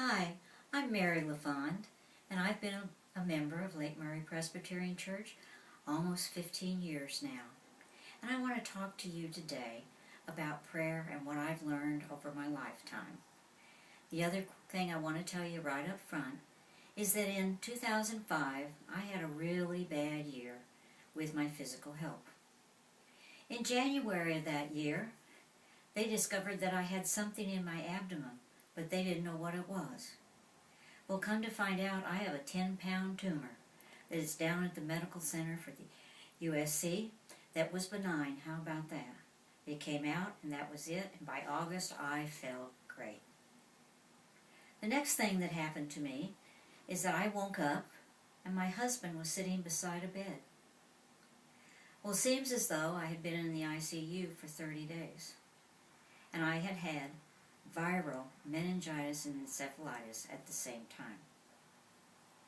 Hi, I'm Mary LaFond, and I've been a member of Lake Murray Presbyterian Church almost 15 years now. And I want to talk to you today about prayer and what I've learned over my lifetime. The other thing I want to tell you right up front is that in 2005, I had a really bad year with my physical health. In January of that year, they discovered that I had something in my abdomen, but they didn't know what it was. Well, come to find out, I have a 10-pound tumor that is down at the medical center for the USC that was benign. How about that? It came out and that was it, and by August I felt great. The next thing that happened to me is that I woke up and my husband was sitting beside a bed. Well, it seems as though I had been in the ICU for 30 days, and I had had viral meningitis and encephalitis at the same time.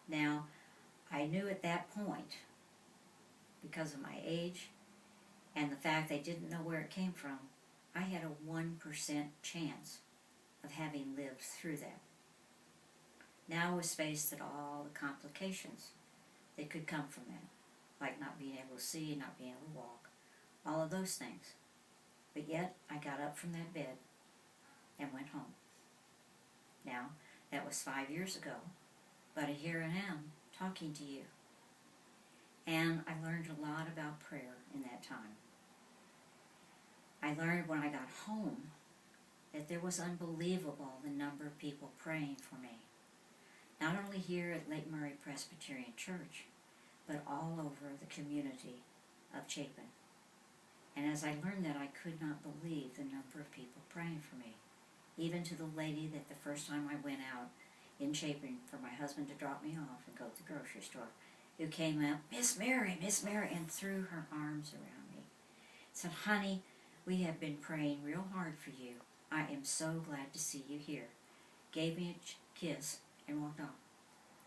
Now, I knew at that point, because of my age and the fact they didn't know where it came from, I had a 1% chance of having lived through that. Now I was faced with all the complications that could come from that, like not being able to see, not being able to walk, all of those things. But yet, I got up from that bed and went home. Now, that was 5 years ago, but here I am talking to you. And I learned a lot about prayer in that time. I learned when I got home that there was unbelievable the number of people praying for me. Not only here at Lake Murray Presbyterian Church, but all over the community of Chapin. And as I learned that, I could not believe the number of people praying for me. Even to the lady that the first time I went out in Chapin for my husband to drop me off and go to the grocery store, who came up, Miss Mary, and threw her arms around me. Said, honey, we have been praying real hard for you. I am so glad to see you here. Gave me a kiss and walked off.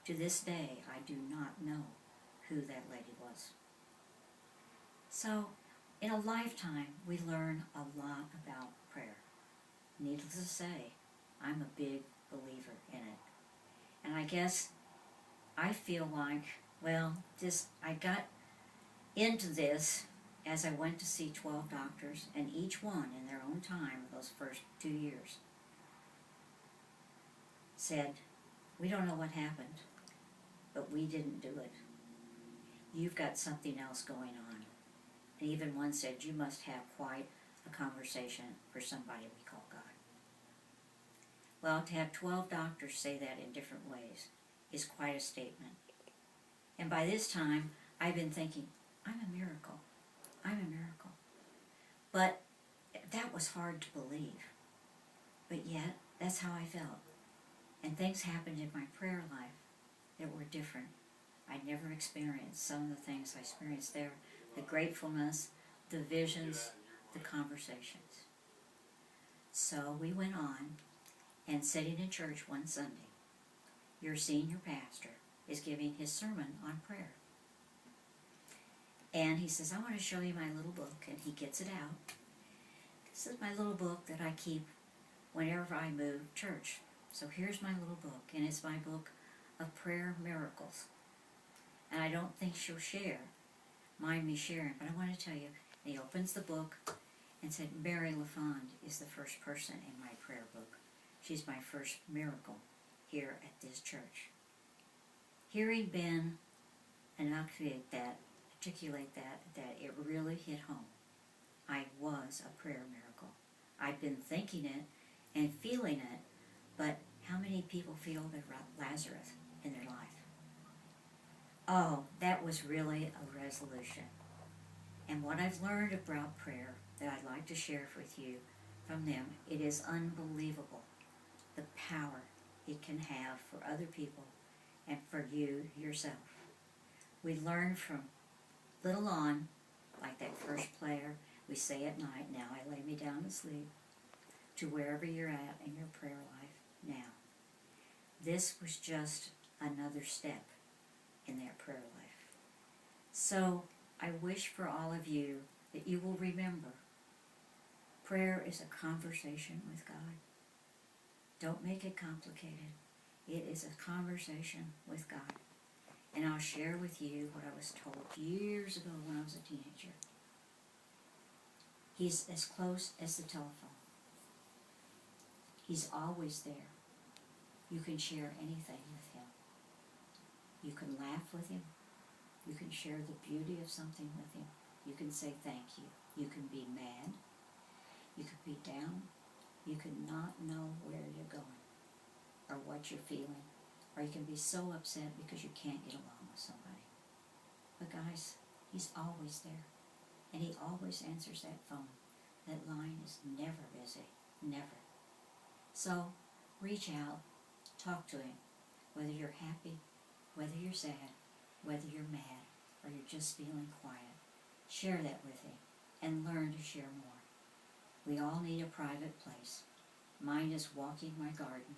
To this day, I do not know who that lady was. So, in a lifetime, we learn a lot about prayer. Needless to say, I'm a big believer in it. And I guess I feel like, I got into this as I went to see 12 doctors, and each one in their own time, those first 2 years, said, we don't know what happened, but we didn't do it. You've got something else going on. And even one said, you must have quite a conversation for somebody we call God. Well, to have 12 doctors say that in different ways is quite a statement. And by this time, I've been thinking, I'm a miracle. I'm a miracle. But that was hard to believe. But yet, that's how I felt. And things happened in my prayer life that were different. I never experienced some of the things I experienced there. The gratefulness, the visions, the conversations. So we went on, and sitting in church one Sunday, your senior pastor is giving his sermon on prayer. And he says, I want to show you my little book, and he gets it out. This is my little book that I keep whenever I move church. So here's my little book, and it's my book of prayer miracles. And I don't think she'll mind me sharing, but I want to tell you, he opens the book and said, Mary LaFond is the first person in my prayer book. She's my first miracle here at this church. Hearing Ben articulate that it really hit home. I was a prayer miracle. I've been thinking it and feeling it, but how many people feel their Lazarus in their life? Oh, that was really a resolution. And what I've learned about prayer that I'd like to share with you from them, it is unbelievable the power it can have for other people and for you yourself. We learn from little on, like that first prayer we say at night, now I lay me down to sleep, to wherever you're at in your prayer life now. This was just another step in their prayer life. So I wish for all of you that you will remember prayer is a conversation with God. Don't make it complicated. It is a conversation with God. And I'll share with you what I was told years ago when I was a teenager. He's as close as the telephone. He's always there. You can share anything with him. You can laugh with him. You can share the beauty of something with him. You can say thank you. You can be mad. You can be down. You can not know where you're going or what you're feeling. Or you can be so upset because you can't get along with somebody. But guys, he's always there. And he always answers that phone. That line is never busy. Never. So, reach out. Talk to him. Whether you're happy, whether you're sad, whether you're mad, or you're just feeling quiet. Share that with him. And learn to share more. We all need a private place. Mine is walking my garden.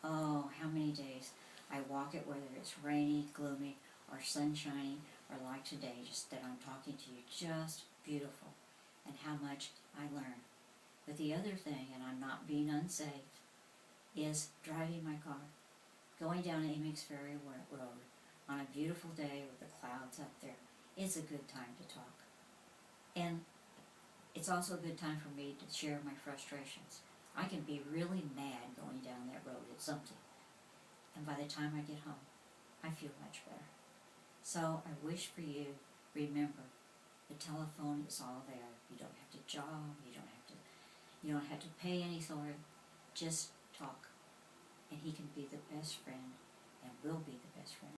Oh, how many days I walk it, whether it's rainy, gloomy, or sunshiny, or like today, just that I'm talking to you, just beautiful, and how much I learn. But the other thing, and I'm not being unsafe, is driving my car, going down Amy's Ferry Road on a beautiful day with the clouds up there. It's a good time to talk. And it's also a good time for me to share my frustrations. I can be really mad going down that road at something. And by the time I get home, I feel much better. So I wish for you, remember, the telephone is all there. You don't have to jog, you don't have to pay any for it. Just talk. And he can be the best friend and will be the best friend.